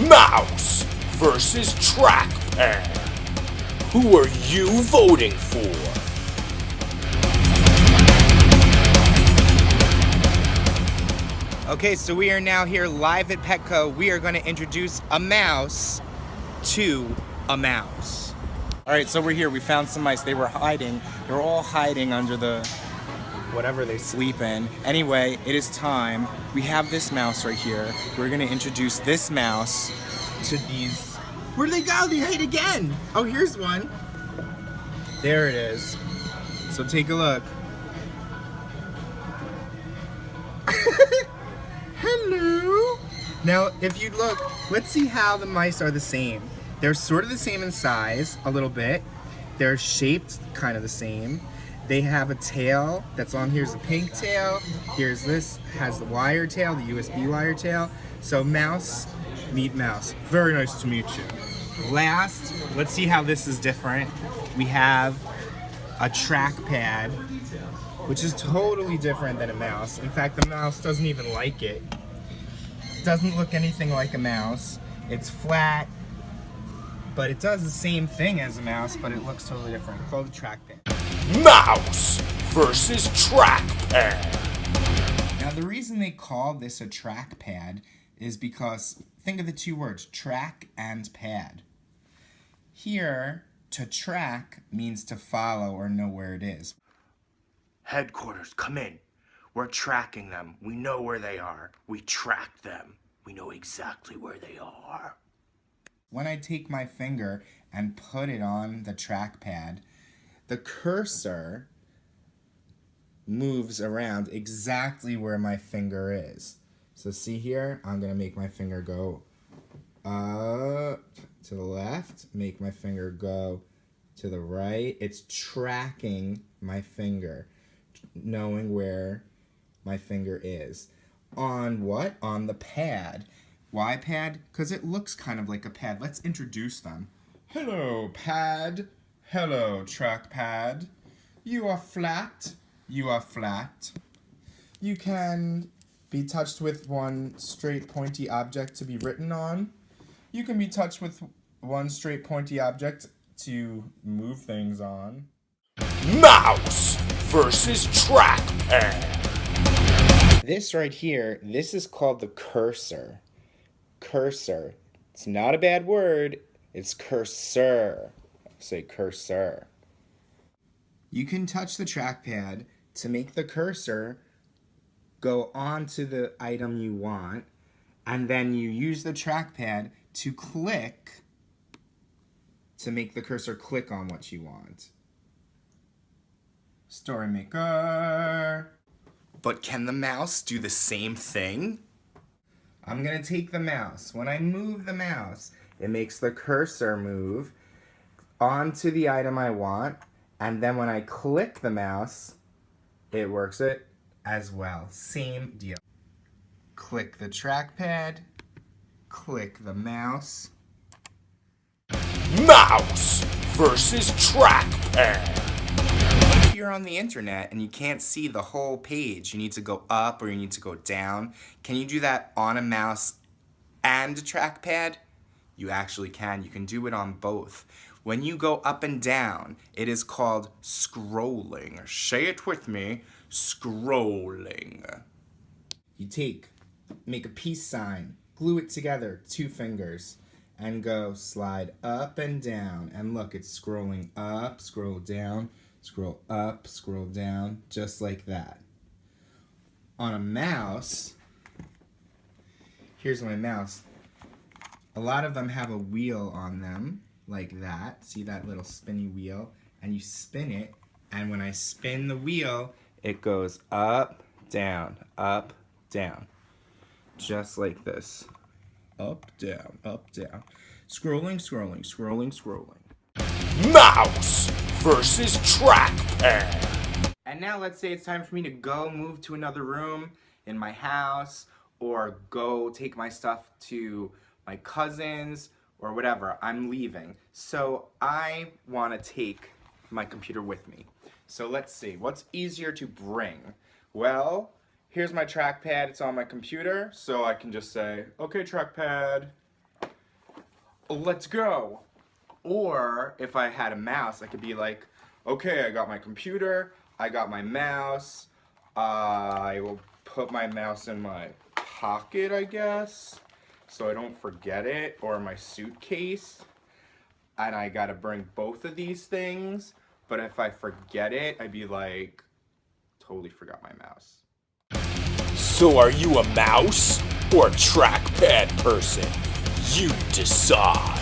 Mouse versus Trackpad. Who are you voting for? Okay, so we are now here live at Petco. We are going to introduce a mouse to a mouse. All right, so we're here. We found some mice. They were hiding. They were all hiding under the whatever they sleep in. Anyway, it is time. We have this mouse right here. We're going to introduce this mouse to these. Where'd they go? They hide again. Oh, here's one. There it is. So take a look. Hello. Now, if you look, let's see how the mice are the same. They're sort of the same in size, a little bit. They're shaped kind of the same. They have a tail that's on here's a pink tail. Here's this, has the wire tail, the USB wire tail. So mouse, meet mouse. Very nice to meet you. Last, let's see how this is different. We have a trackpad, which is totally different than a mouse. In fact, the mouse doesn't even like it. It doesn't look anything like a mouse. It's flat, but it does the same thing as a mouse, but it looks totally different. Called the trackpad. Mouse versus Trackpad. Now, the reason they call this a trackpad is because, think of the two words, track and pad. Here, to track means to follow or know where it is. Headquarters, come in. We're tracking them. We know where they are. We track them. We know exactly where they are. When I take my finger and put it on the trackpad, the cursor moves around exactly where my finger is. So see here, I'm going to make my finger go up to the left, make my finger go to the right. It's tracking my finger, knowing where my finger is. On what? On the pad. Why pad? Because it looks kind of like a pad. Let's introduce them. Hello, pad. Hello, trackpad. You are flat. You are flat. You can be touched with one straight pointy object to be written on. You can be touched with one straight pointy object to move things on. Mouse versus Trackpad. This right here, this is called the cursor. Cursor. It's not a bad word. It's cursor. Say cursor. You can touch the trackpad to make the cursor go onto the item you want, and then you use the trackpad to click to make the cursor click on what you want. Story maker. But can the mouse do the same thing? I'm gonna take the mouse. When I move the mouse, it makes the cursor move onto the item I want, and then when I click the mouse, it works it as well. Same deal. Click the trackpad, click the mouse. Mouse versus Trackpad. If you're on the internet and you can't see the whole page, you need to go up or you need to go down. Can you do that on a mouse and a trackpad? You actually can. You can do it on both. When you go up and down, it is called scrolling. Say it with me, scrolling. You make a peace sign, glue it together, 2 fingers, and go slide up and down. And look, it's scrolling up, scroll down, scroll up, scroll down, just like that. On a mouse, here's my mouse. A lot of them have a wheel on them, like that. See that little spinny wheel? And you spin it, and when I spin the wheel, it goes up, down, just like this. Up, down, scrolling, scrolling, scrolling, scrolling. Mouse versus Trackpad. And now let's say it's time for me to go move to another room in my house, or go take my stuff to my cousins, or whatever. I'm leaving. So I want to take my computer with me. So let's see, what's easier to bring? Well, here's my trackpad, it's on my computer, so I can just say, okay, trackpad, let's go. Or if I had a mouse, I could be like, okay, I got my computer, I got my mouse, I will put my mouse in my pocket, I guess, so I don't forget it, or my suitcase, and I gotta bring both of these things, but if I forget it, I'd be like, totally forgot my mouse. So are you a mouse or a trackpad person? You decide.